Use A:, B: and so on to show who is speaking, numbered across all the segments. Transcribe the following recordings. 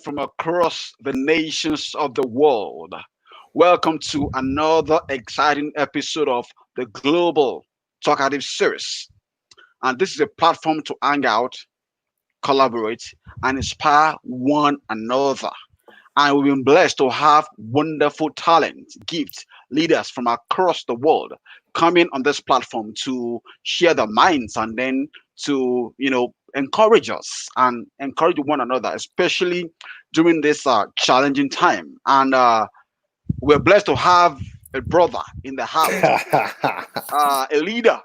A: from across the nations of the world. Welcome to another exciting episode of the Global Talkative Series. And this is a platform to hang out, collaborate, and inspire one another. And we've been blessed to have wonderful talent, gifts, leaders from across the world coming on this platform to share their minds and then to, encourage us and encourage one another, especially during this challenging time. And we're blessed to have a brother in the house, a leader,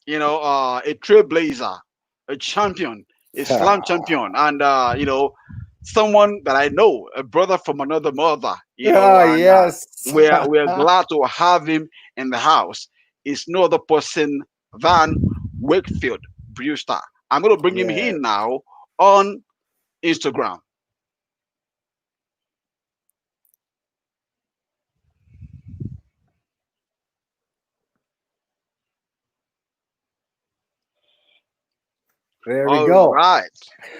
A: a trailblazer, a champion, a slam champion, and someone that I know, a brother from another mother,
B: Oh,
A: and
B: yes.
A: we're glad to have him in the house. It's no other person than Wakefield Brewster. I'm gonna bring him
B: Yeah.
A: in now on Instagram.
B: There we
A: All
B: go.
A: right.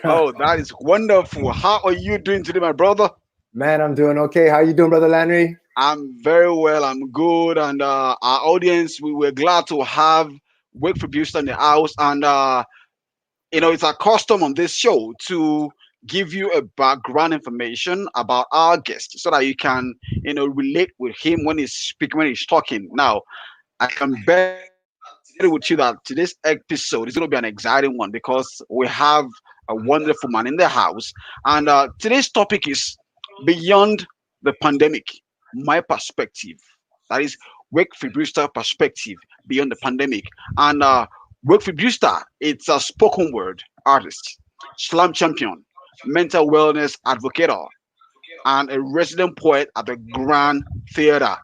A: Oh, that is wonderful. How are you doing today, my brother?
B: Man, I'm doing okay. How you doing, Brother Landry?
A: I'm very well. I'm good. And our audience, we were glad to have Wake Producer in the house. And, it's a custom on this show to give you a background information about our guest so that you can, relate with him when he's speaking, when he's talking. Now, I can bet with you that today's episode is going to be an exciting one because we have a wonderful man in the house. And today's topic is beyond the pandemic, my perspective. That is Wakefield Brewster perspective beyond the pandemic. And Wakefield Brewster, it's a spoken word artist, slam champion, mental wellness advocate, and a resident poet at the Grand Theatre.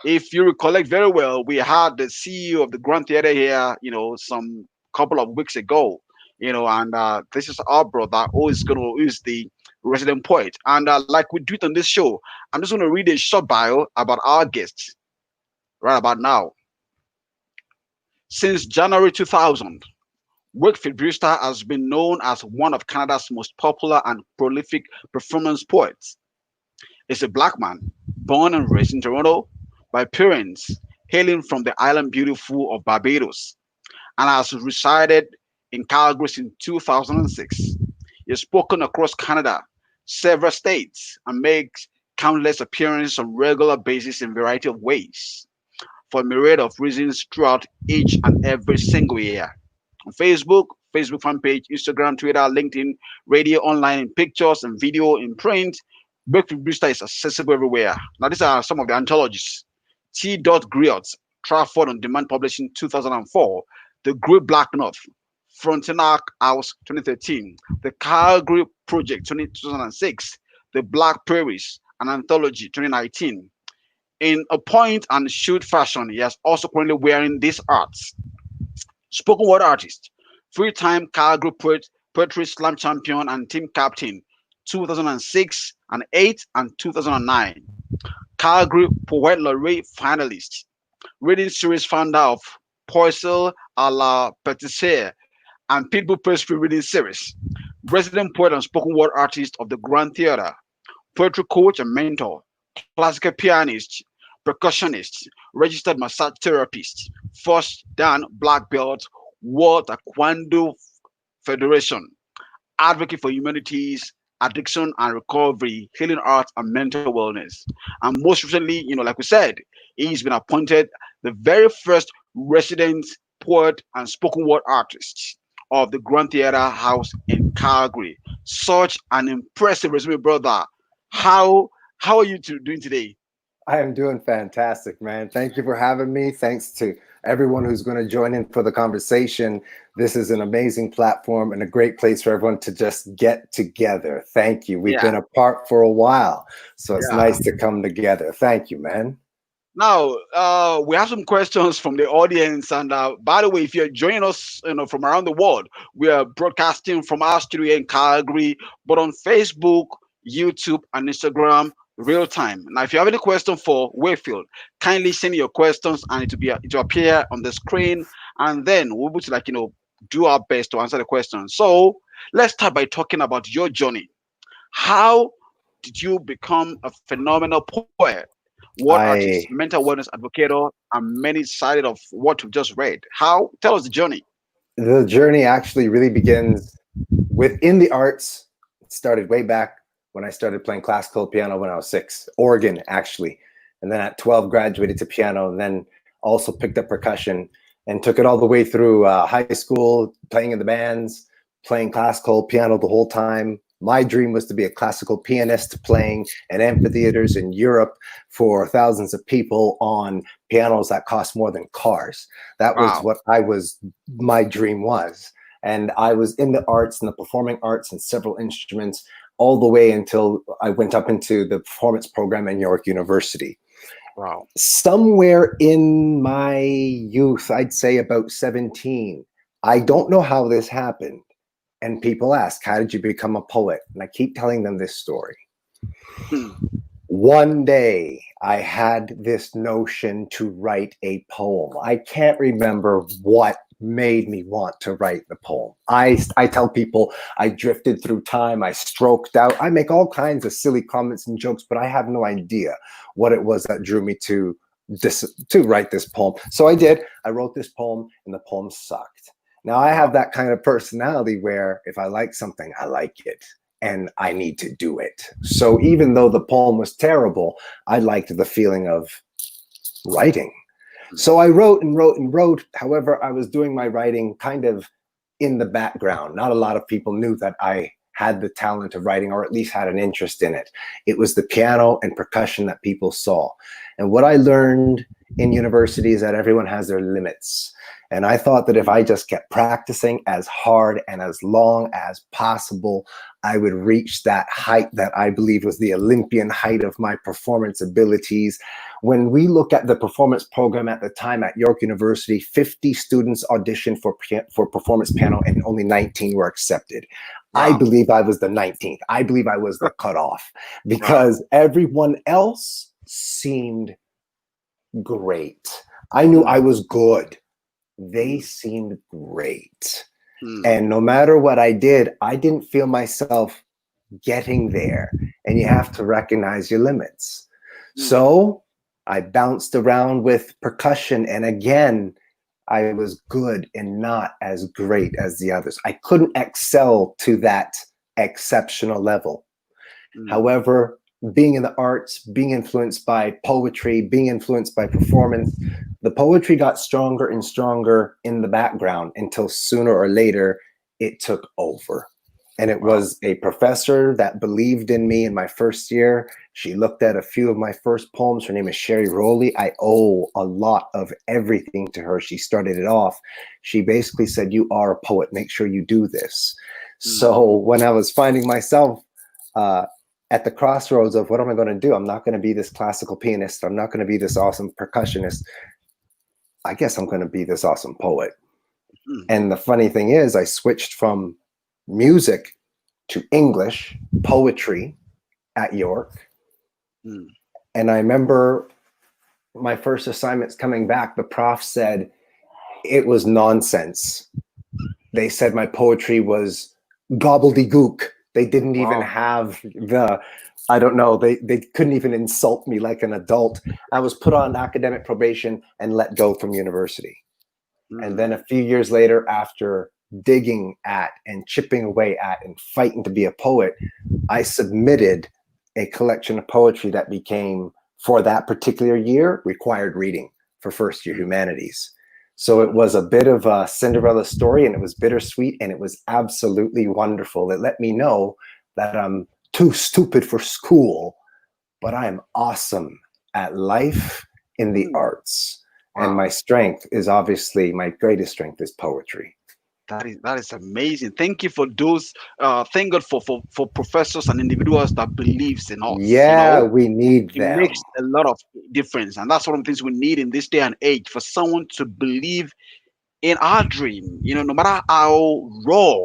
A: If you recollect very well, we had the CEO of the Grand Theater here, some couple of weeks ago, and this is our brother who is the resident poet. And like we do it on this show, I'm just gonna read a short bio about our guest right about now. Since January 2000, Wakefield Brewster has been known as one of Canada's most popular and prolific performance poets. Is a black man born and raised in Toronto by parents hailing from the island beautiful of Barbados and has resided in Calgary since 2006. He has spoken across Canada, several states, and makes countless appearances on regular basis in a variety of ways for a myriad of reasons throughout each and every single year. On Facebook fan page, Instagram, Twitter, LinkedIn, radio, online, in pictures and video, in print, Breakthrough Booster is accessible everywhere. Now, these are some of the anthologies. T. Griot, Trafford on Demand Publishing 2004, The Great Black North, Frontenac House 2013, The Calgary Project 2006, The Black Prairies, an anthology 2019. In a point and shoot fashion, he is also currently wearing these arts. Spoken word artist, three-time Calgary Poetry Slam champion and team captain, 2006 and 8 and 2009. Calgary Poet Laureate finalist, reading series founder of Poisson à la Pâtissière and Pitbull Press Free Reading Series, resident poet and spoken word artist of the Grand Theatre, poetry coach and mentor, classical pianist, percussionist, registered massage therapist, first Dan Black Belt, World Taekwondo Federation, advocate for humanities, addiction and recovery, healing arts, and mental wellness. And most recently, like we said, he's been appointed the very first resident poet and spoken word artist of the Grand Theatre House in Calgary. Such an impressive resume, brother. How are you doing today?
B: I am doing fantastic, man. Thank you for having me. Thanks to everyone who's going to join in for the conversation. This is an amazing platform and a great place for everyone to just get together. Thank you. We've
A: Yeah,
B: been apart for a while, so it's
A: yeah.
B: nice to come together. Thank you, man.
A: Now, we have some questions from the audience, and by the way, if you're joining us, from around the world, we are broadcasting from our studio in Calgary, but on Facebook, YouTube, and Instagram, real time. Now, if you have any question for Wayfield, kindly send your questions, and it will appear on the screen, and then we'll be able to do our best to answer the question. So let's start by talking about your journey. How did you become a phenomenal poet? What artist,
B: I
A: mental wellness advocate, and many sided of what we just read? How? Tell us the journey.
B: The journey actually really begins within the arts. It started way back when I started playing classical piano when I was 6, organ actually, and then at 12 graduated to piano, and then also picked up percussion and took it all the way through high school, playing in the bands, playing classical piano the whole time. My dream was to be a classical pianist playing in amphitheaters in Europe for thousands of people on pianos that cost more than cars. That was
A: Wow.
B: what my dream was. And I was in the arts and the performing arts and several instruments all the way until I went up into the performance program at York University.
A: Wow.
B: Somewhere in my youth, I'd say about 17, I don't know how this happened. And people ask, how did you become a poet? And I keep telling them this story.
A: Hmm.
B: One day, I had this notion to write a poem. I can't remember what made me want to write the poem. I tell people I drifted through time, I stroked out, I make all kinds of silly comments and jokes, but I have no idea what it was that drew me to write this poem. So I did. I wrote this poem, and the poem sucked. Now I have
A: Wow.
B: that kind of personality where if I like something, I like it and I need to do it. So even though the poem was terrible, I liked the feeling of writing. So I wrote and wrote and wrote. However, I was doing my writing kind of in the background. Not a lot of people knew that I had the talent of writing, or at least had an interest in it. It was the piano and percussion that people saw. And what I learned in university is that everyone has their limits. And I thought that if I just kept practicing as hard and as long as possible, I would reach that height that I believe was the Olympian height of my performance abilities. When we look at the performance program at the time at York University, 50 students auditioned for performance piano and only 19 were accepted. I
A: Wow.
B: believe I was the 19th. I believe I was the cutoff
A: Wow.
B: because everyone else seemed great. I knew I
A: Hmm.
B: was good. They
A: Hmm.
B: seemed great.
A: Hmm.
B: And no matter what I did, I didn't feel myself getting there. And you have to recognize your limits.
A: Hmm.
B: So I bounced around with percussion. And again, I was good and not as great as the others. I couldn't excel to that exceptional level.
A: Hmm.
B: However, being in the arts, being influenced by poetry, being influenced by performance, the poetry got stronger and stronger in the background until sooner or later it took over. And it
A: Wow.
B: was a professor that believed in me in my first year. She looked at a few of my first poems. Her name is Sherry Rowley. I owe a lot of everything to her. She started it off. She basically said, "You are a poet. Make sure you do this."
A: Hmm.
B: So when I was finding myself uh, at the crossroads of what am I going to do? I'm not going to be this classical pianist. I'm not going to be this awesome percussionist. I guess I'm going to be this awesome poet.
A: Hmm.
B: And the funny thing is, I switched from music to English poetry at York.
A: Hmm.
B: And I remember my first assignments coming back, the prof said it was nonsense. They said my poetry was gobbledygook. They didn't even
A: Wow.
B: have the, I don't know, they couldn't even insult me like an adult. I was put on academic probation and let go from university. And
A: Hmm.
B: then a few years later, after digging at and chipping away at and fighting to be a poet, I submitted a collection of poetry that became, for that particular year, required reading for first year humanities. So it
A: Hmm.
B: was a bit of a Cinderella story, and it was bittersweet, and it was absolutely wonderful. It let me know that I'm too stupid for school, but I am awesome at life in the
A: Hmm.
B: arts. And
A: Wow.
B: my strength is obviously, my greatest strength is poetry.
A: That is amazing. Thank you for those. Thank God for professors and individuals that believes in us.
B: Yeah, we need
A: It
B: them.
A: makes a lot of difference, and that's one of the things we need in this day and age. For someone to believe in our dream, no matter how raw,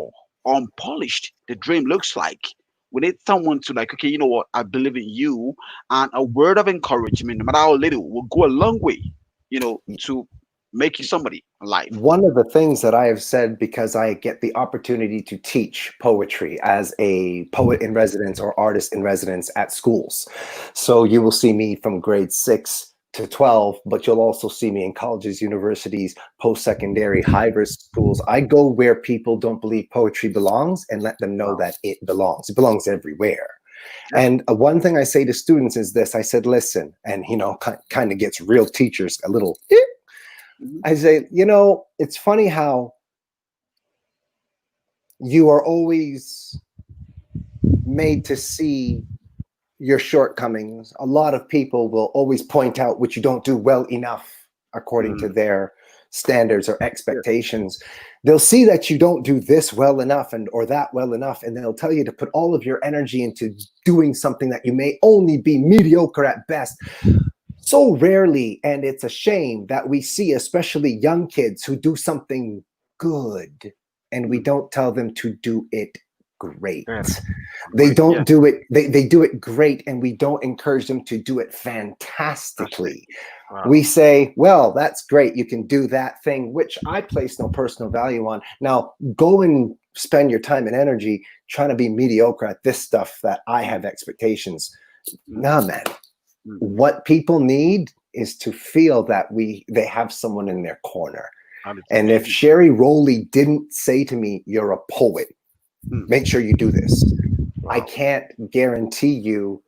A: unpolished the dream looks like, we need someone to like, okay, you know what, I believe in you, and a word of encouragement, no matter how little, will go a long way, to make you somebody in life.
B: One of the things that I have said, because I get the opportunity to teach poetry as a poet in residence or artist in residence at schools. So you will see me from grade 6 to 12, but you'll also see me in colleges, universities, post-secondary, high-risk schools. I go where people don't believe poetry belongs and let them know
A: Wow.
B: that it belongs. It belongs everywhere.
A: Yeah.
B: And one thing I say to students is this. I said, listen, and kind of gets real teachers a little,
A: Mhm.
B: I say, it's funny how you are always made to see your shortcomings. A lot of people will always point out what you don't do well enough according to
A: Mm.
B: their standards or
A: Yeah.
B: expectations. They'll see that you don't do this well enough or that well enough, and they'll tell you to put all of your energy into doing something that you may only be mediocre at best. So rarely, and it's a shame that we see, especially young kids who do something good, and we
A: Mm.
B: don't tell them to do it great.
A: Yeah.
B: They
A: Great. Yeah.
B: don't do it, they do it great, and we don't encourage them to do it
A: That's it.
B: fantastically.
A: Wow.
B: We say, well, that's great, you can do that thing, which I place no personal value on. Now, go and spend your time and energy trying to be mediocre at this stuff that I have expectations.
A: Mm.
B: Nah, man.
A: Mm.
B: What people need is to feel that they have someone in their corner.
A: That is
B: And if
A: amazing.
B: Sherry Rowley didn't say to me, you're a poet,
A: Mm.
B: make sure you do this, I
A: Wow.
B: can't guarantee you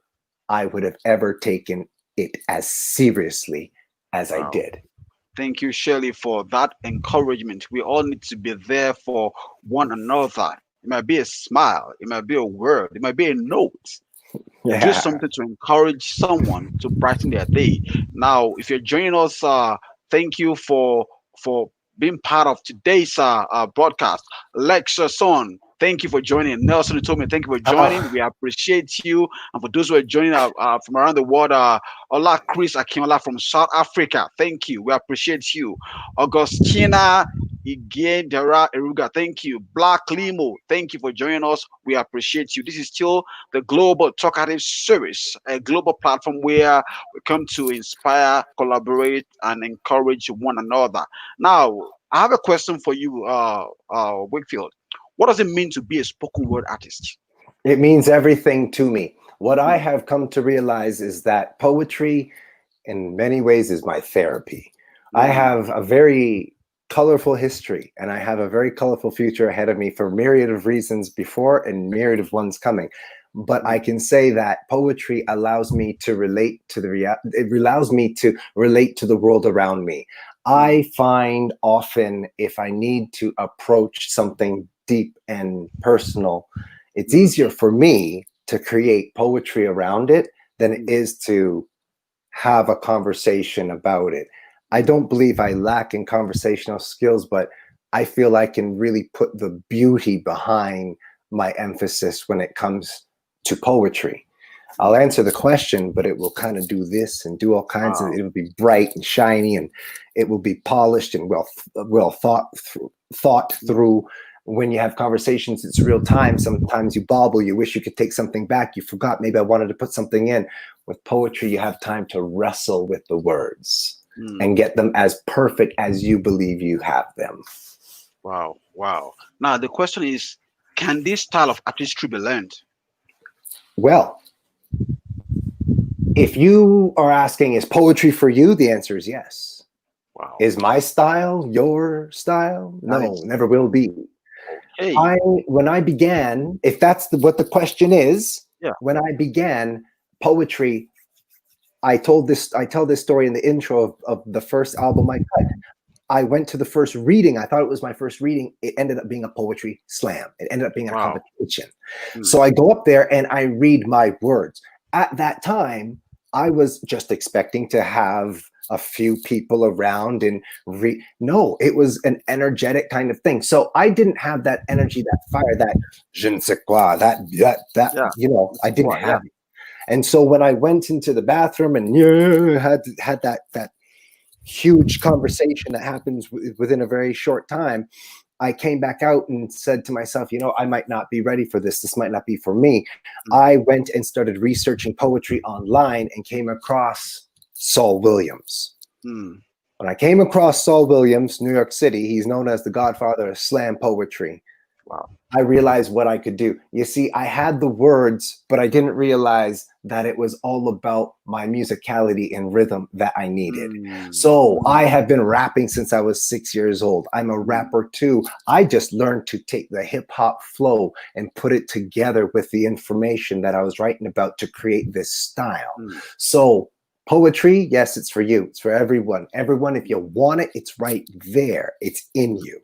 B: I would have ever taken it as seriously as I
A: Wow.
B: did.
A: Thank you, Shirley, for that encouragement. We all need to be there for one another. It might be a smile, it might be a word, it might be a note. Do
B: Yeah.
A: something to encourage someone to brighten their day. Now, if you're joining us, thank you for being part of today's broadcast. Lecture son, thank you for joining. Nelson told me, thank you for joining.
B: Oh,
A: We appreciate you. And for those who are joining from around the world, Ola Chris Akinola from South Africa, thank you. We appreciate you. Augustina Igedera Eruga, thank you. Black Limo, thank you for joining us. We appreciate you. This is still the Global Talkative Series, a global platform where we come to inspire, collaborate, and encourage one another. Now, I have a question for you, Wakefield. What does it mean to be a spoken word artist?
B: it means everything to me. What I
A: Hmm.
B: have come to realize is that poetry, in many ways, is my therapy. I
A: Mm.
B: have a very colorful history and I have a very colorful future ahead of me for myriad of reasons before and myriad of ones coming. But I
A: Mm.
B: can say that poetry allows me to relate to it allows me to relate to the world around me.
A: Mm.
B: I find often if I need to approach something deep and personal, it's
A: Mm.
B: easier for me to create poetry around it than it
A: Mm.
B: is to have a conversation about it. I
A: Mm.
B: don't believe I lack in conversational skills, but I feel I can really put the beauty behind my emphasis when it comes to poetry. I'll
A: Mm.
B: answer the question, but it will kind of do this and do all kinds of.
A: Wow.
B: It'll be bright and shiny, and it will be polished and well thought
A: Mm.
B: through. When you have conversations, it's real time. Sometimes you bobble. You wish you could take something back. You forgot. Maybe I wanted to put something in. With poetry, you have time to wrestle with the words
A: Mm.
B: and get them as perfect as you believe you have them.
A: Wow. Wow. Now, the question is, can this style of artistry be learned?
B: Well, if you are asking, is poetry for you? The answer is yes.
A: Wow.
B: Is my style your style?
A: That
B: No,
A: is
B: never will be.
A: okay.
B: When I began, if that's what the question is,
A: Yeah.
B: when I began poetry, I tell this story in the intro of the first album I cut. I went to the first reading. I thought it was my first reading. It ended up being a poetry slam. It ended up being a
A: Wow.
B: competition.
A: Mm.
B: So I go up there and I read my words. At that time, I was just expecting to have a few people around and read. No, it was an energetic kind of thing. So I didn't have that energy, that fire, that je ne sais quoi,
A: Yeah.
B: I didn't
A: Wow. Yeah.
B: have it. And so when I went into the bathroom and had that huge conversation that happens within a very short time, I came back out and said to myself, I might not be ready for this. This might not be for me.
A: Mm.
B: I went and started researching poetry online and came across Saul Williams.
A: Mm.
B: When I came across Saul Williams, New York City, he's known as the godfather of slam poetry.
A: Wow.
B: I realized what I could do. You see, I had the words, but I didn't realize that it was all about my musicality and rhythm that I needed.
A: Mm,
B: So
A: mm,
B: I have been rapping since I was 6 years old. I'm a
A: mm,
B: rapper too. I just learned to take the hip hop flow and put it together with the information that I was writing about to create this style.
A: mm,
B: So poetry, yes, it's for you. It's for everyone. Everyone, if you want it, it's right there. It's in you.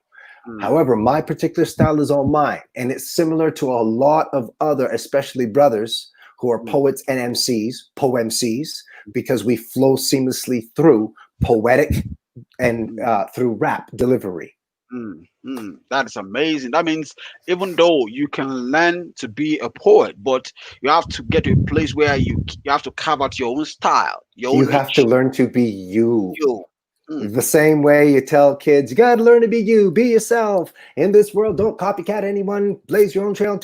A: mm,
B: However, my particular style is all mine, and it's similar to a lot of other, especially brothers who are
A: mm,
B: poets and MCs, MCs, because we flow seamlessly through poetic and
A: mm,
B: through rap delivery.
A: That is amazing. That means even though you can learn to be a poet, but you have to get to a place where you have to carve out your own style, your
B: You
A: own
B: have to
A: niche.
B: learn to be you.
A: You. Mm,
B: The same way you tell kids, you got to learn to be you, be yourself. In this world, don't copycat anyone, blaze your own trail.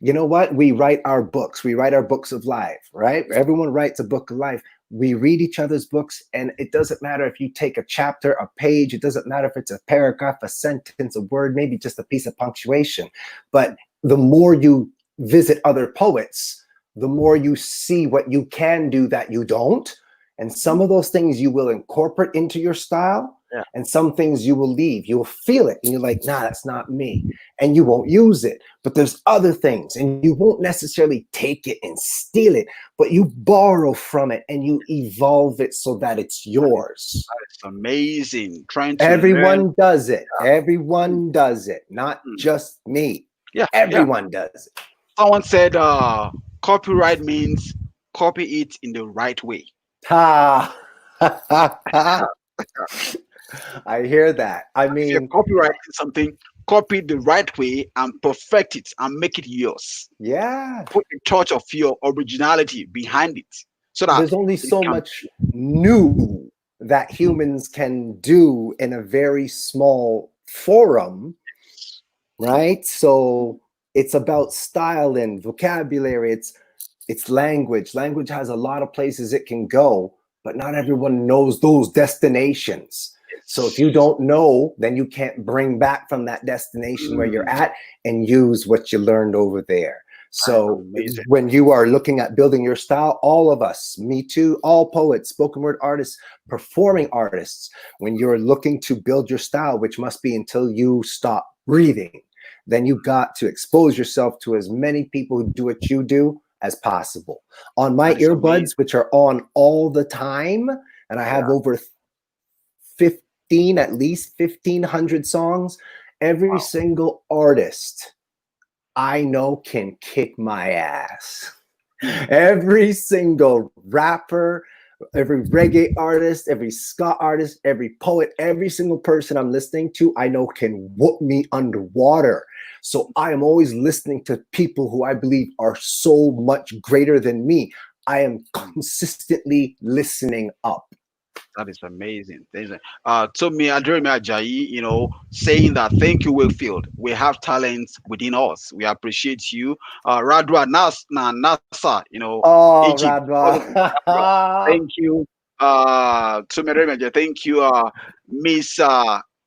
B: You know what? We write our books. We write our books of life, right? Everyone writes a book of life. We read each other's books, and it doesn't matter if you take a chapter, a page, it doesn't matter if it's a paragraph, a sentence, a word, maybe just a piece of punctuation. But the more you visit other poets, the more you see what you can do that you don't, and some
A: mm,
B: of those things you will incorporate into your style,
A: yeah.
B: and some things you will leave. You will feel it, and you're like, nah, that's not me. And you won't use it. But there's other things, and you won't necessarily take it and steal it, but you borrow from it and you evolve it so that it's yours.
A: It's amazing. Trying to learn.
B: Everyone does it.
A: Mm,
B: Everyone does it, not
A: mm.
B: just me.
A: Yeah, yeah.
B: Everyone does it.
A: Someone said copyright means copy it in the right way.
B: Ha!
A: Yeah.
B: I hear that. I
A: If you're
B: mean,
A: copywriting something, copy it the right way and perfect it and make it yours.
B: yeah,
A: Put a touch of your originality behind it so that
B: there's only
A: it
B: so
A: can.
B: much new that humans can do in a very small forum, right? So it's about style and vocabulary. It's language. Language has a lot of places it can go, but not everyone knows those destinations. So if you don't know, then you can't bring back from that destination where you're
A: Mm,
B: at and use what you learned over there.
A: that's
B: So
A: amazing.
B: when you are looking at building your style, all of us, me too, all poets, spoken word artists, performing artists, when you're looking to build your style, which must be until you stop breathing, then you got to expose yourself to as many people who do what you do as possible. On my
A: That is
B: earbuds,
A: amazing.
B: which are on all the time, and I have
A: Yeah.
B: over 15, at least 1,500 songs, every
A: Wow.
B: single artist I know can kick my ass.
A: Mm,
B: Every single rapper, every reggae artist, every ska artist, every poet, every single person I'm listening to, I know can whoop me underwater. So I am always listening to people who I believe are so much greater than me. I am
A: mm.
B: consistently listening up.
A: That is amazing. To me, Jeremy Ajayi, saying that thank you, Wakefield. We have talents within us. We appreciate you. Radwa Nasa,
B: Oh,
A: Egypt. Radwa,
B: Radwa.
A: thank you. To me, Jeremy, thank you.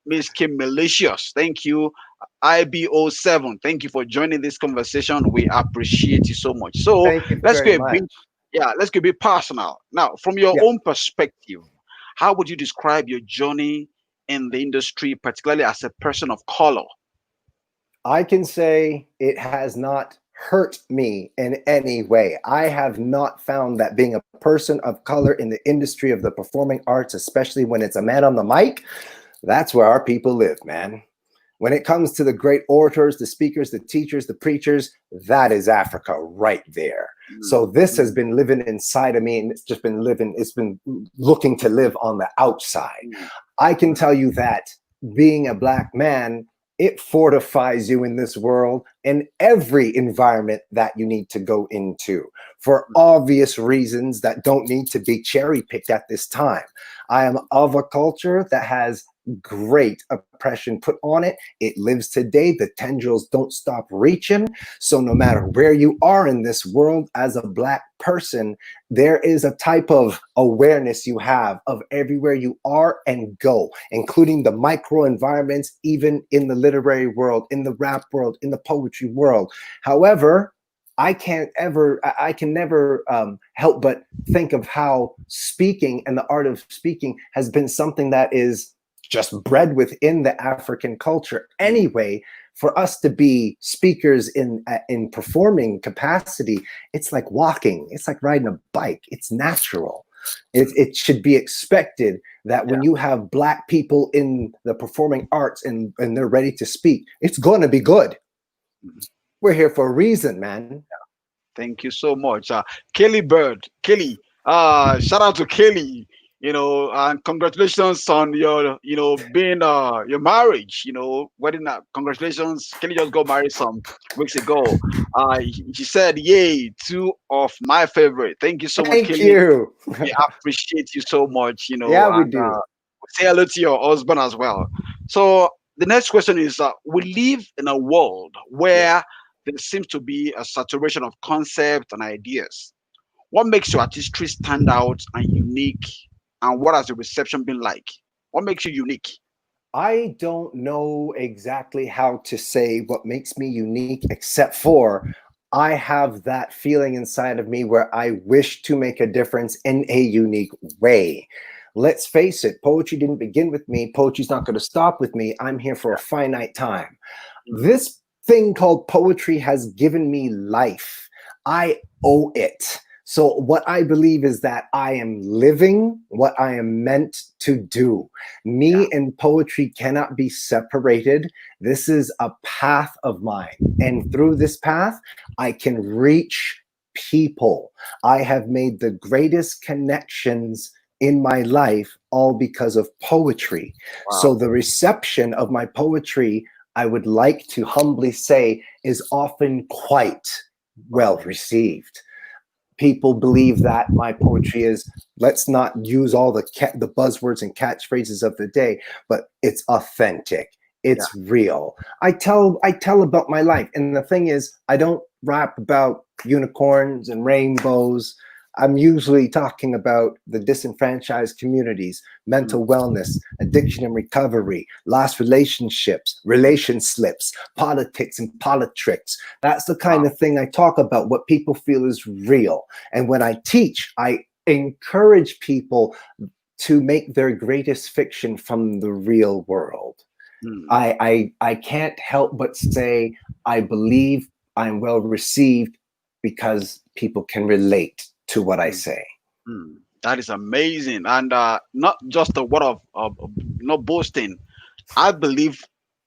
A: Miss Kim Malicious, thank you. IBO7, thank you for joining this conversation. We appreciate you so much. So
B: Thank you
A: let's go
B: very
A: a bit,
B: much.
A: yeah, let's go a bit personal. Now, from your
B: Yeah.
A: own perspective, how would you describe your journey in the industry, particularly as a person of color?
B: I can say it has not hurt me in any way. I have not found that being a person of color in the industry of the performing arts, especially when it's a man on the mic, that's where our people live, man. When it comes to the great orators, the speakers, the teachers, the preachers, that is Africa right there. So
A: Mm,
B: this has
A: mm,
B: been living inside of me, and it's just been living, it's been looking to live on the outside.
A: mm,
B: I can
A: mm,
B: tell you that being a black man, it fortifies you in this world in every environment that you need to go into for
A: mm,
B: obvious reasons that don't need to be cherry picked at this time. I am of a culture that has great oppression put on it. It lives today. The tendrils don't stop reaching. So no matter where you are in this world as a Black person, there is a type of awareness you have of everywhere you are and go, including the micro environments, even in the literary world, in the rap world, in the poetry world. However, I can never help but think of how speaking and the art of speaking has been something that is just bred within the African culture anyway. For us to be speakers in performing capacity, it's like walking, it's like riding a bike. It's natural. It should be expected that
A: Yeah.
B: when you have Black people in the performing arts and they're ready to speak, it's going to be good.
A: Mhm.
B: We're here for a reason, man.
A: Thank you so much. Kelly Bird. Kelly, shout out to Kelly. And congratulations on your, being your marriage. Wedding. Congratulations. Kelly just got married some weeks ago. She said, "Yay, two of my favorite." Thank you so much,
B: Thank
A: Kelly.
B: you.
A: We appreciate you so much.
B: Yeah, we
A: And
B: do.
A: say hello to your husband as well. So the next question is: we live in a world
B: Yeah.
A: where there seems to be a saturation of concepts and ideas. What makes your artistry stand out and unique? And what has the reception been like? What makes you unique?
B: I don't know exactly how to say what makes me unique, except for I have that feeling inside of me where I wish to make a difference in a unique way. Let's face it, poetry didn't begin with me. Poetry's not going to stop with me. I'm here for a finite time.
A: Mm,
B: This thing called poetry has given me life. I owe it. So, what I believe is that I am living what I am meant to do.
A: yeah.
B: Me and poetry cannot be separated. This is a path of mine. And through this path, I can reach people. I have made the greatest connections in my life all because of poetry. So,
A: Wow.
B: the reception of my poetry, I would like to humbly say, is often quite well
A: Wow.
B: received. People believe that my poetry is, let's not use all the buzzwords and catchphrases of the day, but it's authentic,
A: Yeah.
B: it's real. I tell about my life, and the thing is, I don't rap about unicorns and rainbows. I'm usually talking about the disenfranchised communities,
A: Mm,
B: mental wellness, addiction and recovery, lost relationships, relation slips, politics and politrics. That's the kind
A: wow.
B: of thing I talk about, what people feel is real. And when I teach, I encourage people to make their greatest fiction from the real world.
A: Mm,
B: I can't help but say I believe I'm well received because people can relate to what I
A: mm,
B: say.
A: mm. That is amazing. And not just a word of not boasting. I believe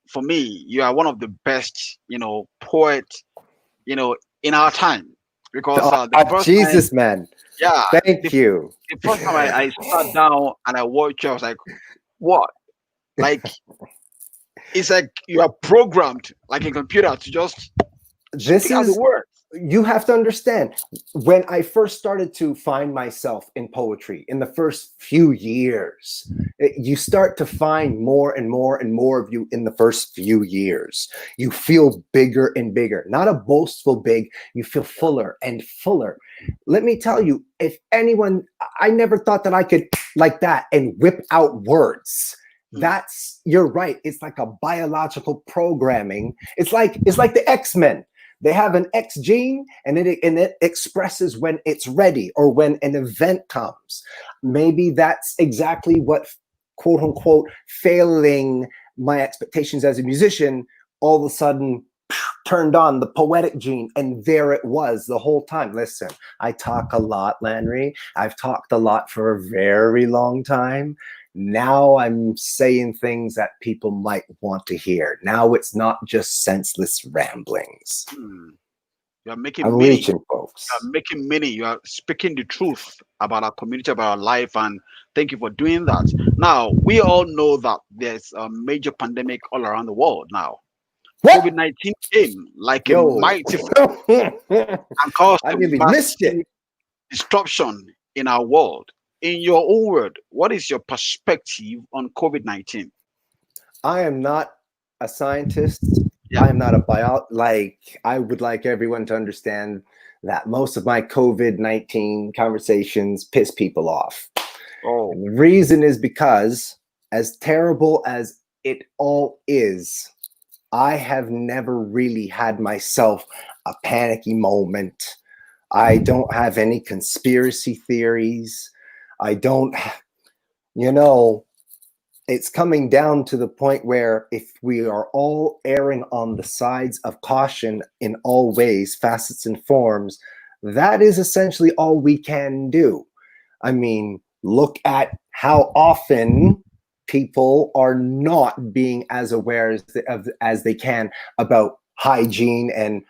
A: for me, you are one of the best, poets, in our time. Because
B: Oh,
A: the first time,
B: Jesus, man.
A: yeah, the,
B: Thank you.
A: the first time I sat down and I watched you, I was like, what? Like, it's like you are programmed like a computer to just
B: This
A: speak out the
B: is,
A: words.
B: you have to understand, when I first started to find myself in poetry in the first few years, you start to find more and more and more of you in the first few years. You feel bigger and bigger, not a boastful big, you feel fuller and fuller. Let me tell you, if anyone, I never thought that I could like that and whip out words.
A: Hmm.
B: That's, you're right, it's like a biological programming. It's like the X-Men. They have an X gene, and it expresses when it's ready or when an event comes. Maybe that's exactly what, quote unquote, failing my expectations as a musician, all of a sudden turned on the poetic gene, and there it was the whole time. Listen, I talk a lot, Landry. I've talked a lot for a very long time. Now I'm saying things that people might want to hear. Now it's not just senseless ramblings.
A: Hmm. You are making
B: I'm
A: meaning.
B: reaching,
A: You are
B: folks.
A: making meaning. You are speaking the truth about our community, about our life, and thank you for doing that. Now, we all know that there's a major pandemic all around the world now.
B: What?
A: COVID-19 came like a
B: Yo.
A: mighty flood and caused
B: I
A: a
B: nearly missed it.
A: massive disruption in our world. In your own word, what is your perspective on COVID-19?
B: I am not a scientist.
A: Yeah.
B: I am not a like I would like everyone to understand that most of my COVID-19 conversations piss people off.
A: Oh,
B: And the reason is because, as terrible as it all is, I have never really had myself a panicky moment. I don't have any conspiracy theories. I don't, you know, it's coming down to the point where if we are all erring on the sides of caution in all ways, facets, and forms, that is essentially all we can do. I mean, look at how often people are not being as aware as they can about hygiene and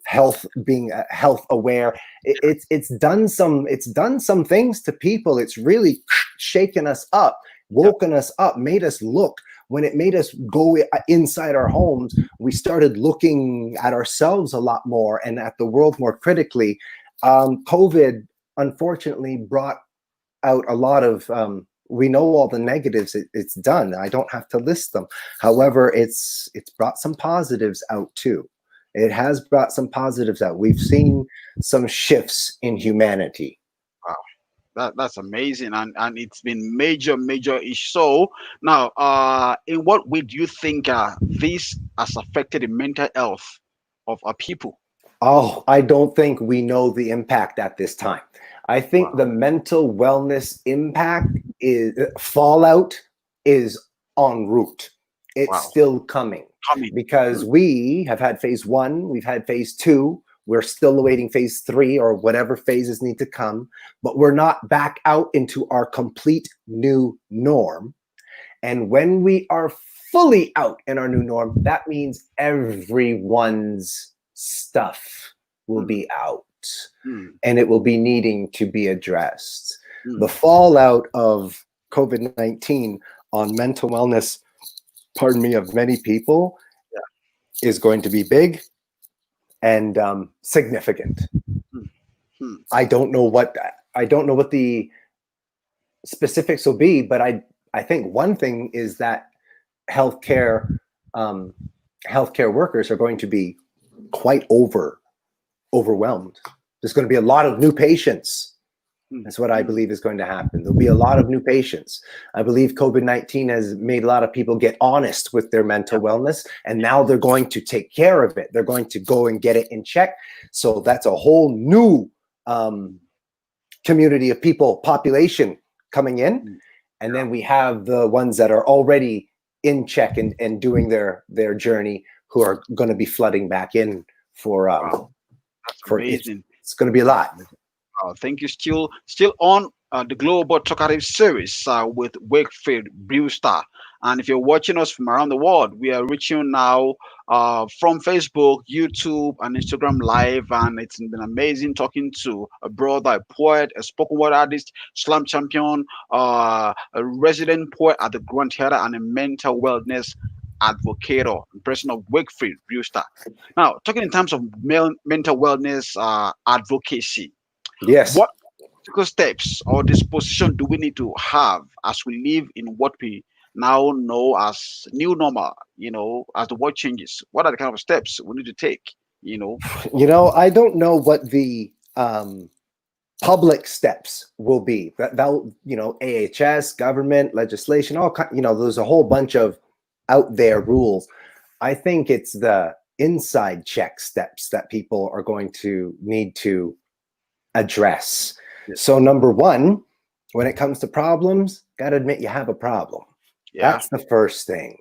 B: health, being health aware. It's done some things to people. It's really shaken us up,
A: yeah.
B: woken us up, made us look. When it made us go inside our homes, we started looking at ourselves a lot more and at the world more critically. COVID unfortunately brought out a lot of we know all the negatives it's done. I don't have to list them. However, it's brought some positives out too. It has brought some positives out. We've seen some shifts in humanity.
A: Wow. That's amazing, and it's been major issue. So now, in what way do you think this has affected the mental health of our people?
B: Oh, I don't think we know the impact at this time. I think the
A: Wow.
B: mental wellness impact is fallout is en route. It's
A: Wow.
B: still coming
A: Coming.
B: because
A: Hmm.
B: we have had phase one, we've had phase two, we're still awaiting phase three or whatever phases need to come, but we're not back out into our complete new norm. And when we are fully out in our new norm, that means everyone's stuff will
A: Hmm.
B: be out
A: Hmm.
B: and it will be needing to be addressed. The
A: Hmm.
B: fallout of COVID-19 on mental wellness, pardon me, of many people
A: Yeah.
B: is going to be big and significant.
A: Hmm. Hmm.
B: I don't know what I don't know what the specifics will be, but I think one thing is that healthcare um, healthcare workers are going to be quite overwhelmed. There's going to be a lot of new patients.
A: Hmm.
B: That's what I
A: Hmm.
B: believe is going to happen. There'll be a lot of new patients. I believe COVID-19 has made a lot of people get honest with their
A: Yeah.
B: mental wellness, and now they're going to take care of it. They're going to go and get it in check. So that's a whole new community of people, population coming in.
A: Hmm.
B: And
A: Yeah.
B: then we have the ones that are already in check and doing their journey, who are going to be flooding back in for
A: Wow. That's
B: for
A: amazing.
B: it's going to be a lot.
A: Thank you. Still on the Global Talkative series with Wakefield Brewster. And if you're watching us from around the world, we are reaching now from Facebook, YouTube, and Instagram Live. And it's been amazing talking to a brother, a poet, a spoken word artist, slam champion, a resident poet at the Grand Theater, and a mental wellness advocate, in person of Wakefield Brewster. Now, talking in terms of mental wellness advocacy,
B: Yes.
A: what practical steps or disposition do we need to have as we live in what we now know as new normal, as the world changes? What are the kind of steps we need to take, you know?
B: I don't know what the public steps will be. That AHS, government, legislation, there's a whole bunch of out there rules. I think it's the inside check steps that people are going to need to address.
A: Yeah.
B: So number one, when it comes to problems, got to admit you have a problem.
A: Yeah.
B: That's the first thing.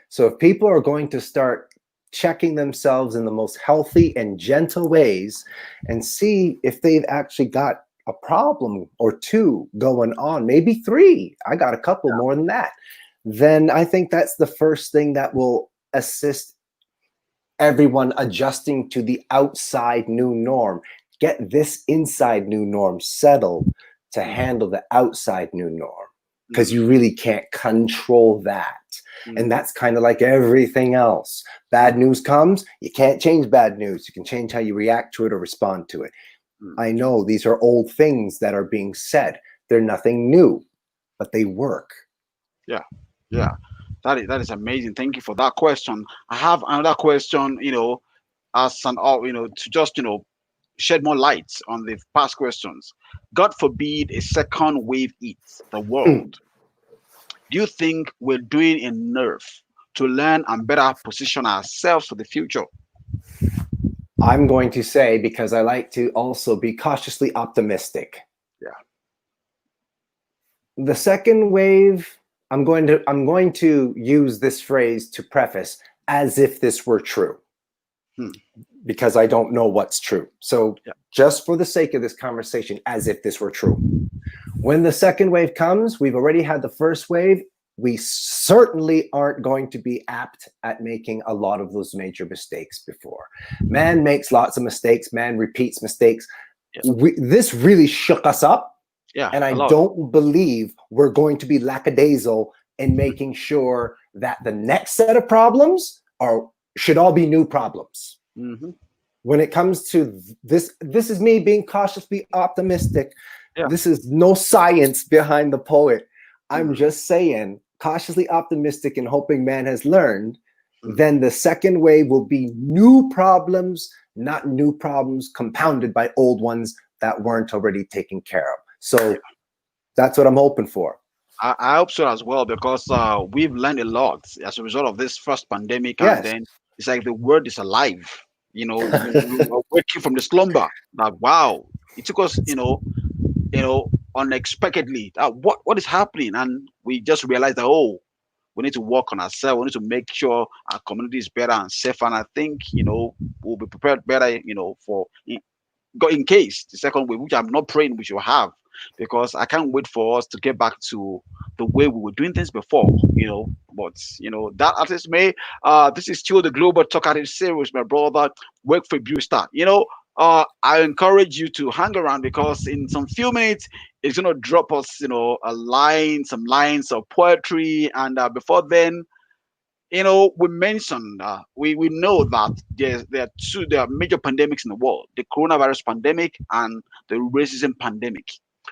B: So if people are going to start checking themselves in the most healthy and gentle ways and see if they've actually got a problem or two going on, maybe three, I got a couple more than that, then I think that's the first thing that will assist everyone adjusting to the outside new norm. Get this inside new norm settled to
A: Mm,
B: handle the outside new norm, because
A: mm,
B: you really can't control that. And
A: mm,
B: that's kind of like everything else. Bad
A: mm,
B: news comes, you can't change bad news. You can change how you react to it or respond to it.
A: mm.
B: I know these are old things that are being said. They're nothing new, but they work.
A: Yeah. Yeah. That is amazing. Thank you for that question. I have another question. As an to just shed more light on the past questions. God forbid a second wave hits the world. Do you think we're doing enough to learn and better position ourselves for the future?
B: I'm going to say, because I like to also be cautiously optimistic.
A: Yeah.
B: The second wave, I'm going to use this phrase to preface as if this were true,
A: Hmm.
B: because I don't know what's true. So
A: Yeah.
B: just for the sake of this conversation, as if this were true. When the second wave comes, we've already had the first wave. We certainly aren't going to be apt at making a lot of those major mistakes before. Man makes lots of mistakes. Man repeats mistakes.
A: Yeah.
B: This really shook us up.
A: Yeah.
B: And
A: A
B: I
A: lot.
B: don't believe we're going to be lackadaisical in making sure that the next set of problems should all be new problems.
A: Hmm.
B: When it comes to this is me being cautiously optimistic.
A: Yeah.
B: This is no science behind the poet. I'm
A: Hmm.
B: just saying, cautiously optimistic and hoping man has learned.
A: Hmm.
B: Then the second wave will be new problems, not new problems compounded by old ones that weren't already taken care of. So that's what I'm hoping for.
A: I hope so as well because we've learned a lot as a result of this first pandemic, and
B: Yes.
A: then it's like the world is alive. We are waking from the slumber. Like wow, it took us, unexpectedly. What is happening, and we just realized that we need to work on ourselves. We need to make sure our community is better and safer. And I think we'll be prepared better, for in case the second wave, which I'm not praying we should have, because I can't wait for us to get back to the way we were doing things before, But that at least may. This is still the Global Talkative Series, my brother. Work for Brewster. I encourage you to hang around because in some few minutes it's gonna drop us, some lines of poetry, and before then, we mentioned, we know that there are major pandemics in the world: the coronavirus pandemic and the racism pandemic,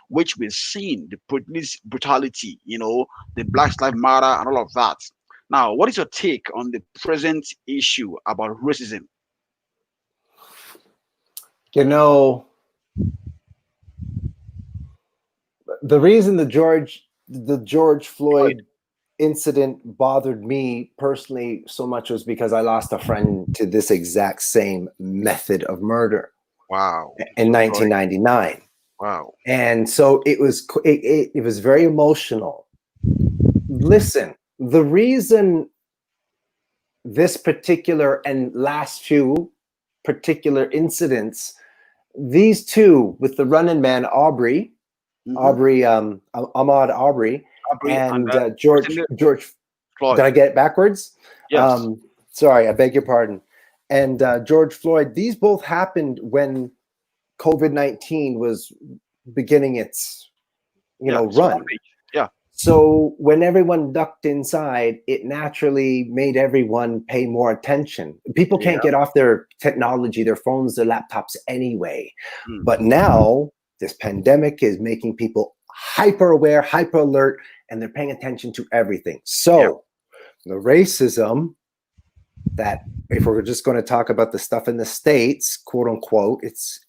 A: which we've seen the police brutality, the Black Lives Matter and all of that. Now, what is your take on the present issue about racism?
B: You know, the reason the George
A: Floyd.
B: Floyd incident bothered me personally so much was because I lost a friend to this exact same method of murder
A: Wow,
B: in
A: so sorry.
B: 1999.
A: Wow.
B: And so it was very emotional. Listen, the reason this particular and last few particular incidents, these two with the running man
A: Mm-hmm.
B: Ahmaud Aubrey,
A: Aubrey and
B: and George. Did
A: Floyd.
B: I get it backwards?
A: Yes.
B: Sorry, I beg your pardon. And George Floyd. These both happened when COVID-19 was beginning its,
A: Yeah. It's
B: run.
A: rampage. Yeah.
B: So when everyone ducked inside, it naturally made everyone pay more attention. People can't
A: Yeah.
B: get off their technology, their phones, their laptops anyway.
A: Mm.
B: But now this pandemic is making people hyper aware, hyper alert, and they're paying attention to everything.
A: Yeah.
B: So the racism that, if we're just going to talk about the stuff in the States, quote unquote, it's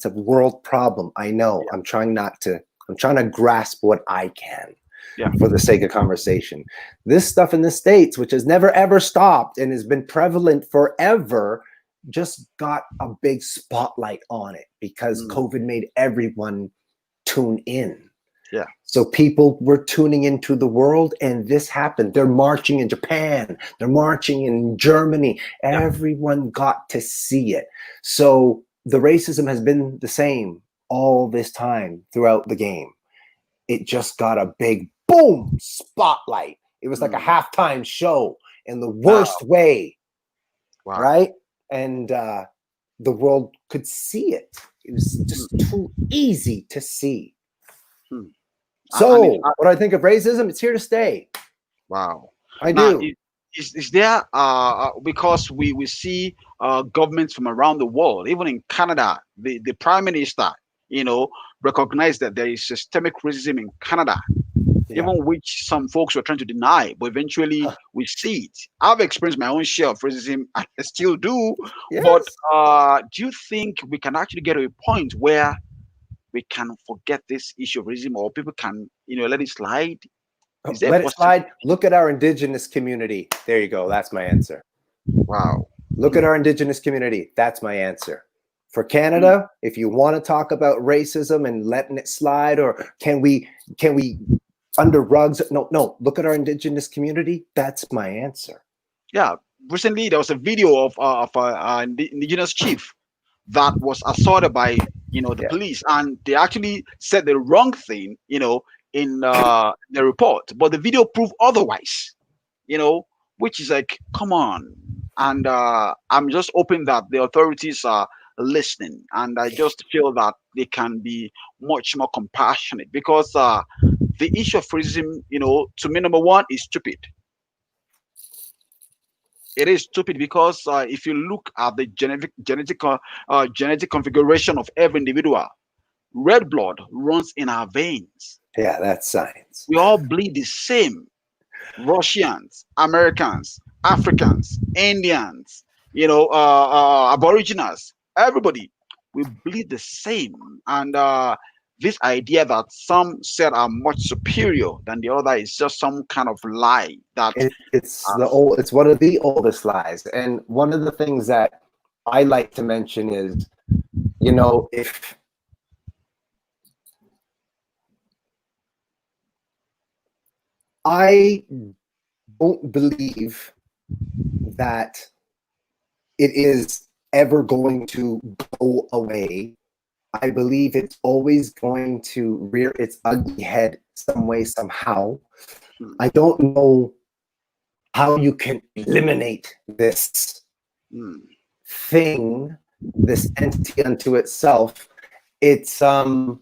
B: a world problem. I know.
A: Yeah.
B: I'm trying to grasp what I can
A: Yeah.
B: for the sake of conversation. This stuff in the States, which has never ever stopped and has been prevalent forever, just got a big spotlight on it because
A: Mm.
B: COVID made everyone tune in.
A: Yeah.
B: So people were tuning into the world, and this happened. They're marching in Japan, they're marching in Germany.
A: Yeah.
B: Everyone got to see it. So the racism has been the same all this time throughout the game. It just got a big boom spotlight. It was like a
A: Mm.
B: halftime show in the
A: Wow.
B: worst way,
A: Wow.
B: right? And the world could see it. It was just
A: Mm.
B: too easy to see.
A: Mm. And it's
B: So, what I think of racism, it's here to stay.
A: wow.
B: I
A: Now,
B: do.
A: is there because we see governments from around the world, even in Canada, the prime minister, you know, recognized that there is systemic racism in Canada.
B: Yeah.
A: even which some folks were trying to deny, but eventually we see it. I've experienced my own share of racism, I still do. But
B: Yes.
A: do you think we can actually get to a point where we can forget this issue of racism, or people can, let it slide? Is there a
B: Let it
A: possible?
B: slide. Look at our indigenous community. There you go. That's my answer.
A: Wow.
B: Look at
A: Hmm,
B: our indigenous community. That's my answer. For
A: hmm.
B: Canada, if you want to talk about racism and letting it slide, or can we under rugs? No, no. Look at our indigenous community. That's my answer.
A: Yeah. Recently, there was a video of indigenous chief that was assaulted by the
B: Yeah.
A: police, and they actually said the wrong thing, in the report, but the video proved otherwise. you know, which is like, come on. And I'm just hoping that the authorities are listening, and I just feel that they can be much more compassionate, because the issue of racism, to me, number one, is stupid. It is stupid because if you look at the genetic configuration of every individual, red blood runs in our veins.
B: Yeah, that's science.
A: We all bleed the same. Russians, Americans, Africans, Indians, Aboriginals, everybody, we bleed the same. And this idea that some said are much superior than the other is just some kind of lie that, uh,
B: It's one of the oldest lies. And one of the things that I like to mention is, if I don't believe that it is ever going to go away. I believe it's always going to rear its ugly head some way, somehow.
A: mm,
B: I don't know how you can eliminate this
A: mm,
B: thing, this entity unto itself. It's I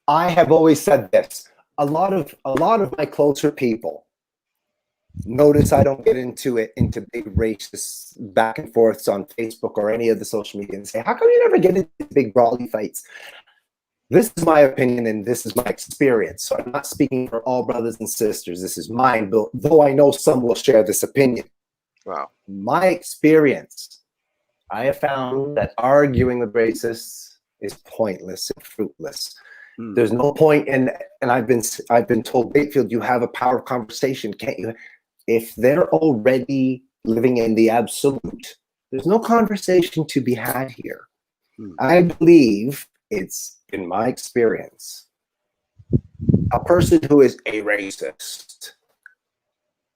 B: have always said this. A lot of my closer people, notice I don't get into big racist back and forths on Facebook or any of the social media and say, how come you never get into big brawly fights? This is my opinion and this is my experience. So I'm not speaking for all brothers and sisters. This is mine, though I know some will share this opinion.
A: wow.
B: My experience, I have found that arguing with racists is pointless and fruitless.
A: Mm,
B: There's no point in, and I've been told, Wakefield, you have a power conversation, can't you? If they're already living in the absolute, there's no conversation to be had here.
A: mm,
B: I believe it's, in my experience, a person who is a racist.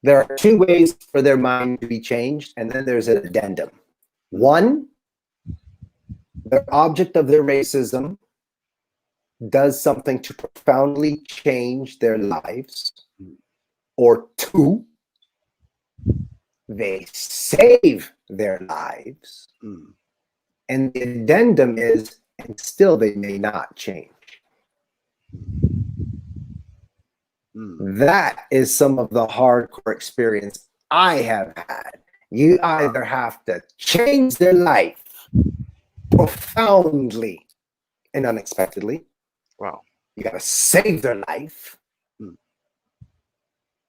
B: There are two ways for their mind to be changed, and then there's an addendum. One, the object of their racism does something to profoundly change their lives.
A: mm,
B: Or two, they save their lives.
A: mm,
B: And the addendum is, and still they may not change.
A: mm.
B: That is some of the hardcore experience I have had. You either have to change their life profoundly and unexpectedly,
A: Wow.
B: you got to save their life.
A: Mm.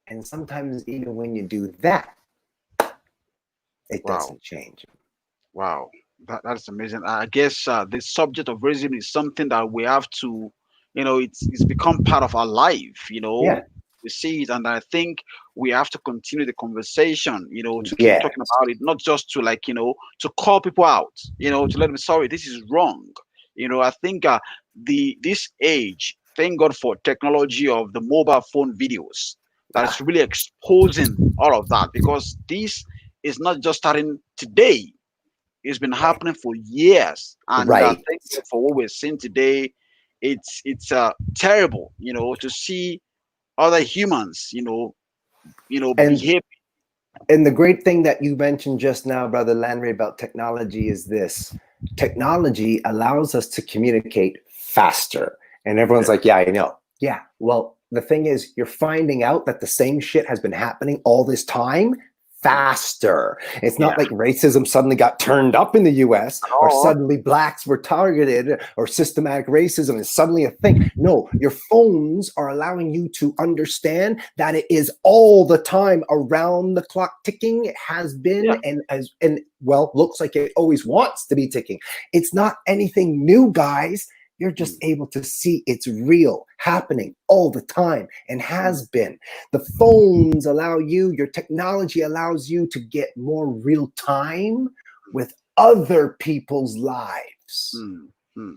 B: And sometimes, even when you do that, it
A: Wow.
B: doesn't change.
A: Wow, that's amazing. I guess the subject of racism is something that we have to, it's become part of our life.
B: Yeah.
A: We see it, and I think we have to continue the conversation. To keep
B: Yes.
A: talking about it, not just to to call people out. To let them, sorry, this is wrong. I think this age, thank God for technology of the mobile phone videos that
B: Yeah.
A: is really exposing all of that, because this is not just starting today. It's been
B: Right.
A: happening for years, and
B: Right.
A: thank God for what we're seeing today. It's terrible, to see other humans,
B: And
A: behave.
B: and the great thing that you mentioned just now, Brother Landry, about technology is this. Technology allows us to communicate faster. And everyone's
A: Yeah.
B: like, yeah, I know. Yeah. Well, the thing is, you're finding out that the same shit has been happening all this time faster. It's not
A: Yeah.
B: like racism suddenly got turned up in the US, or
A: Oh,
B: suddenly blacks were targeted, or systematic racism is suddenly a thing. No, your phones are allowing you to understand that it is all the time, around the clock ticking. It has
A: yeah.
B: been, and well, looks like it always wants to be ticking. It's not anything new, guys. You're just
A: Mm,
B: able to see it's real, happening all the time, and
A: mm,
B: has been. The phones allow you, your technology allows you to get more real time with other people's lives.
A: mm, mm.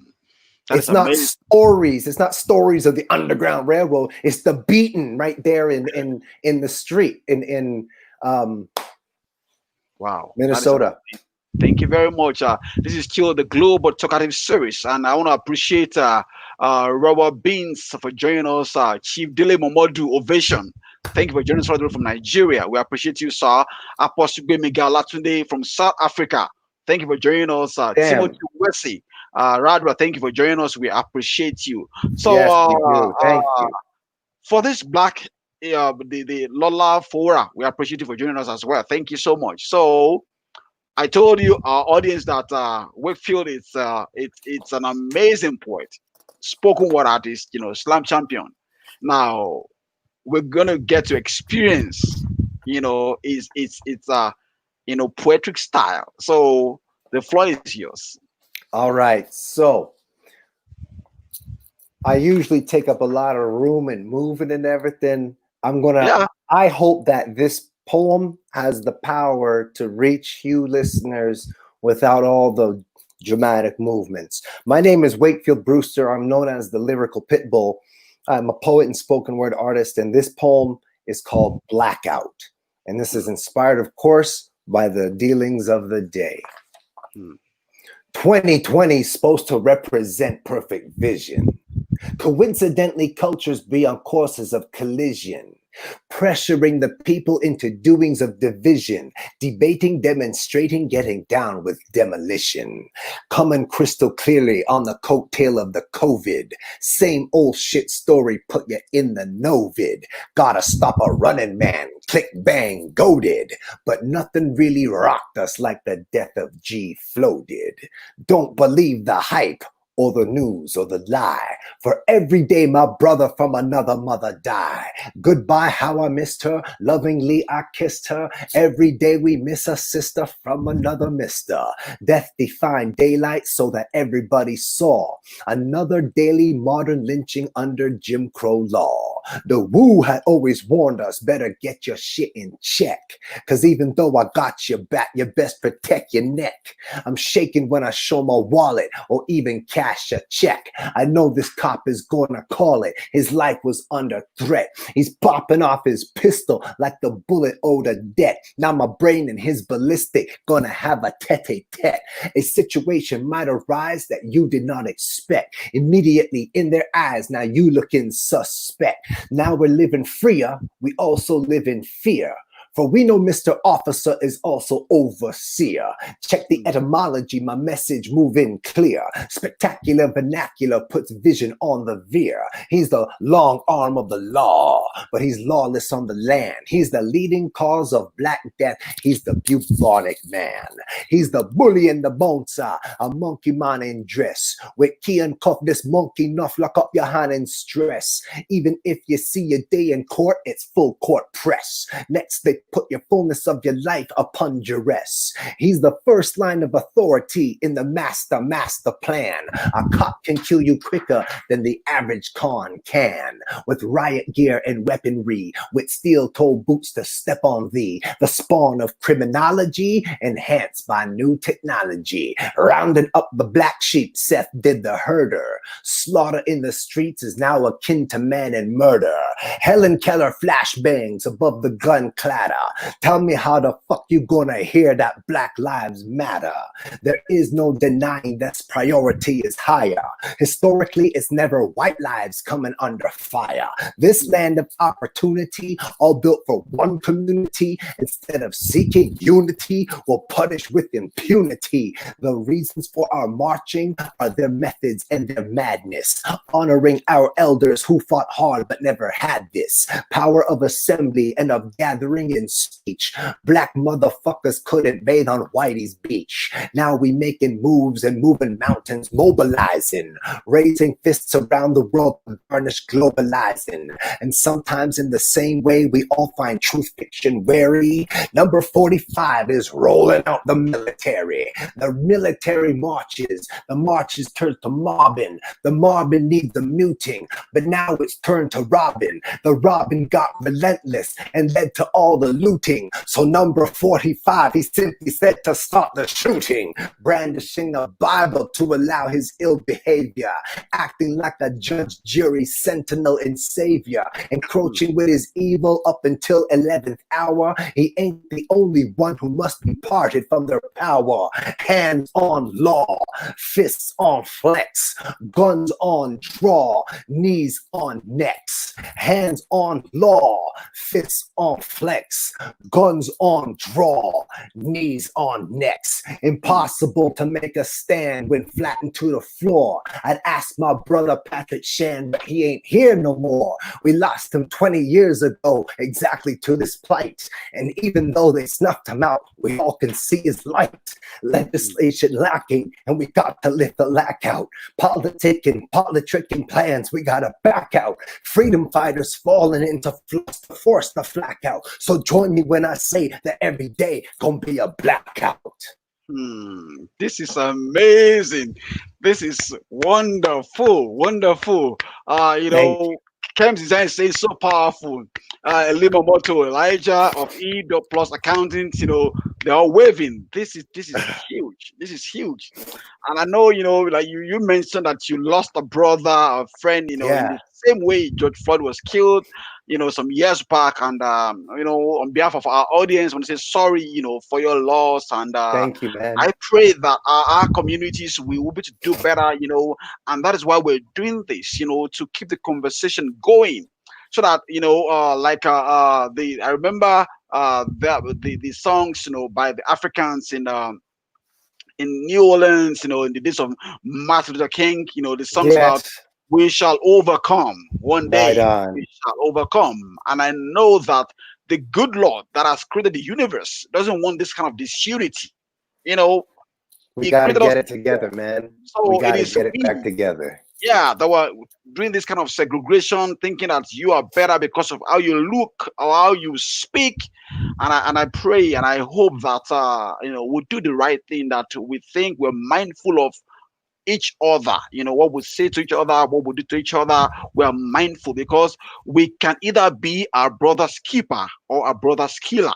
A: That is
B: It's not
A: amazing.
B: stories. It's not stories of the Underground Railroad. It's the beating right there in the street in
A: Wow, that is
B: Minnesota.
A: amazing. Thank you very much. This is still the Global Talkative Series, and I want to appreciate Robert Beans for joining us. Chief Dele Momodu Ovation. Thank you for joining us all the way from Nigeria. We appreciate you, sir. Apostle Miguel Latunde from South Africa. Thank you for joining us. Timothy
B: Damn.
A: Wesley. Radwa, thank you for joining us. We appreciate you. So,
B: Yes, we do. Thank you.
A: for this black, the Lola Fora, we appreciate you for joining us as well. Thank you so much. So, I told you, our audience, that Wakefield is it's an amazing poet, spoken word artist, slam champion. Now we're gonna get to experience, is it's poetic style. So the floor is yours.
B: All right. So I usually take up a lot of room and moving and everything.
A: Yeah.
B: I hope that this poem has the power to reach you listeners without all the dramatic movements. My name is Wakefield Brewster. I'm known as the Lyrical Pitbull. I'm a poet and spoken word artist, and this poem is called Blackout. And this is inspired, of course, by the dealings of the day.
A: Hmm.
B: 2020 is supposed to represent perfect vision. Coincidentally, cultures be on courses of collision, pressuring the people into doings of division, debating, demonstrating, getting down with demolition. Coming crystal clearly on the coattail of the COVID. Same old shit story, put you in the novid. Gotta stop a running man, click bang, goaded. But nothing really rocked us like the death of G Flow did. Don't believe the hype, or the news, or the lie. For every day my brother from another mother die. Goodbye, how I missed her. Lovingly I kissed her. Every day we miss a sister from another mister. Death defined daylight so that everybody saw. Another daily modern lynching under Jim Crow law. The Wu had always warned us, better get your shit in check. Cause even though I got your back, you best protect your neck. I'm shaking when I show my wallet or even cash a check. I know this cop is gonna call it. His life was under threat. He's popping off his pistol like the bullet owed a debt. Now my brain and his ballistic gonna have a tete-a-tete. A situation might arise that you did not expect. Immediately in their eyes, now you looking suspect. Now we're living freer, we also live in fear. For we know Mr. Officer is also overseer. Check the etymology, my message moving clear. Spectacular vernacular puts vision on the veer. He's the long arm of the law, but he's lawless on the land. He's the leading cause of Black death. He's the bubonic man. He's the bully in the bonza, a monkey man in dress. With key and cuff, this monkey nuff, lock up your hand in stress. Even if you see a day in court, it's full court press. Next, they put your fullness of your life upon duress. He's the first line of authority in the master plan. A cop can kill you quicker than the average con can. With riot gear and weaponry, with steel-toed boots to step on thee. The spawn of criminology, enhanced by new technology. Rounding up the black sheep, Seth did the herder. Slaughter in the streets is now akin to man and murder. Helen Keller flashbangs above the gun clatter. Tell me how the fuck you gonna hear that Black Lives Matter? There is no denying that priority is higher. Historically, it's never white lives coming under fire. This land of opportunity, all built for one community, instead of seeking unity, will punish with impunity. The reasons for our marching are their methods and their madness, honoring our elders who fought hard but never had had this power of assembly and of gathering in speech. Black motherfuckers couldn't bathe on Whitey's beach. Now we making moves and moving mountains, mobilizing, raising fists around the world to varnish globalizing. And sometimes in the same way we all find truth fiction wary. Number 45 is rolling out the military. The military marches. The marches turn to mobbing. The mobbing needs a muting. But now it's turned to robbing. The robbing got relentless and led to all the looting. So number 45, he simply said to start the shooting, brandishing a Bible to allow his ill behavior, acting like a judge, jury, sentinel, and savior, encroaching with his evil up until 11th hour. He ain't the only one who must be parted from their power. Hands on law, fists on flex, guns on draw, knees on necks. Hands on law, fists on flex, guns on draw, knees on necks. Impossible to make a stand when flattened to the floor. I'd ask my brother Patrick Shan, but he ain't here no more. We lost him 20 years ago, exactly to this plight. And even though they snuffed him out, we all can see his light. Legislation lacking, and we got to lift the lack out. Politicking plans, we gotta back out. Freedom fighters falling into flux to force the flack out. So join me when I say that every day gonna be a blackout.
A: This is amazing. This is wonderful, wonderful.
B: Thank you.
A: Kem's design is so powerful. Liber motto, Elijah of E dot plus accountants, they're all waving. This is huge. This is huge. And I know, like you mentioned that you lost a brother, a friend, in
B: Yeah.
A: the same way George Floyd was killed, some years back. And on behalf of our audience, I want to say sorry, for your loss. And
B: Thank you, man.
A: I pray that our communities will be to do better, and that is why we're doing this, to keep the conversation going, so that I remember the songs, by the Africans in New Orleans, in the days of Martin Luther King, the songs about
B: Yes.
A: we shall overcome one
B: Right
A: day, we
B: on.
A: shall overcome. And I know that the good Lord that has created the universe doesn't want this kind of disunity. You know,
B: We
A: He
B: got to
A: created us
B: get it
A: equal.
B: together, man. We
A: So it
B: got to
A: is
B: get it back
A: we,
B: together.
A: yeah, that were doing this kind of segregation, thinking that you are better because of how you look or how you speak. And I pray and I hope that we do the right thing, that we think we're mindful of each other, what we say to each other, what we do to each other. We're mindful because we can either be our brother's keeper or our brother's killer.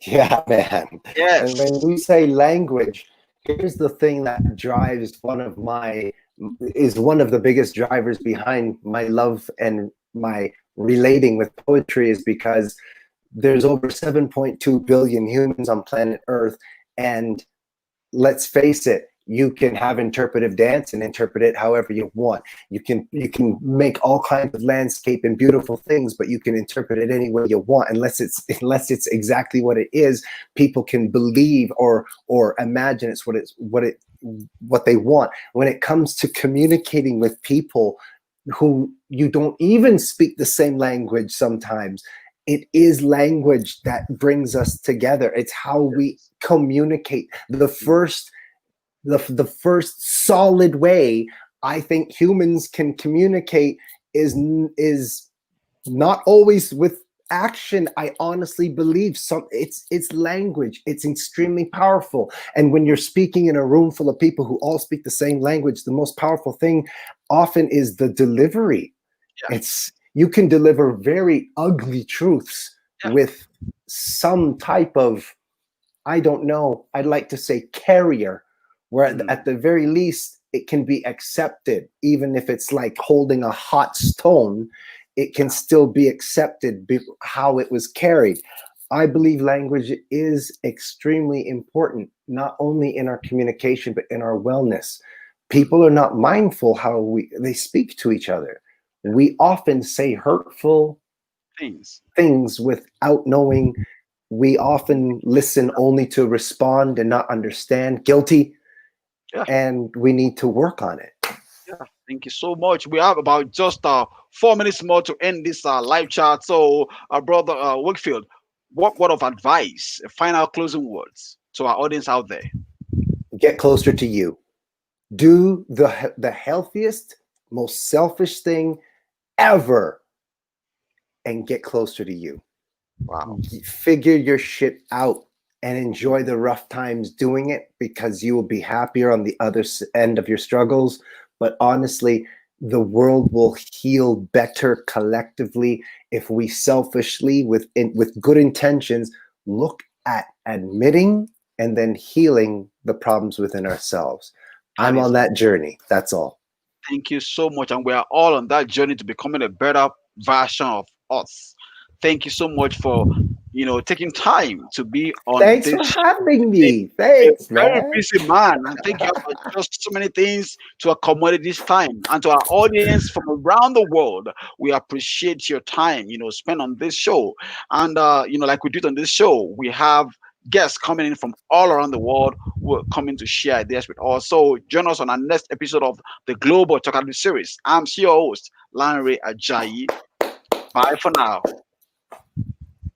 B: Yeah, man. And when
A: Yes.
B: we say language, here's the thing that drives one of the biggest drivers behind my love and my relating with poetry, is because there's over 7.2 billion humans on planet Earth. And let's face it, you can have interpretive dance and interpret it however you want. You can make all kinds of landscape and beautiful things, but you can interpret it any way you want, unless it's exactly what it is. People can believe or imagine it's what they want. When it comes to communicating with people who you don't even speak the same language sometimes, it is language that brings us together. It's how we communicate. The first solid way I think humans can communicate is not always with action. I honestly believe it's language. It's extremely powerful. And when you're speaking in a room full of people who all speak the same language, the most powerful thing often is the delivery.
A: Yeah.
B: It's You can deliver very ugly truths
A: Yeah.
B: with some type of, I don't know, I'd like to say carrier, where at the very least it can be accepted. Even if it's like holding a hot stone, it can still be accepted how it was carried. I believe language is extremely important, not only in our communication, but in our wellness. People are not mindful how they speak to each other. We often say hurtful
A: Things.
B: things without knowing. We often listen only to respond and not understand. Guilty.
A: Yeah.
B: And we need to work on it.
A: Yeah. Thank you so much. We have about just 4 minutes more to end this live chat. So, brother Wakefield, what word of advice, final closing words to our audience out there?
B: Get closer to you. Do the healthiest, most selfish thing ever and get closer to you.
A: Wow.
B: Figure your shit out and enjoy the rough times doing it, because you will be happier on the other end of your struggles. But honestly, the world will heal better collectively if we selfishly, with good intentions, look at admitting and then healing the problems within ourselves.
A: That
B: I'm
A: is
B: on that journey. That's all.
A: Thank you so much. And we are all on that journey to becoming a better version of us. Thank you so much for, taking time to be on
B: Thanks
A: this
B: for
A: show.
B: having
A: A
B: me.
A: a
B: Thanks,
A: very
B: man.
A: busy man, and thank you for just so many things to accommodate this time. And to our audience from around the world, we appreciate your time, spent on this show. And like we did on this show, we have guests coming in from all around the world who are coming to share ideas with us. So join us on our next episode of the Global Talkative Series. I'm your host, Lanre Ajayi. Bye for now.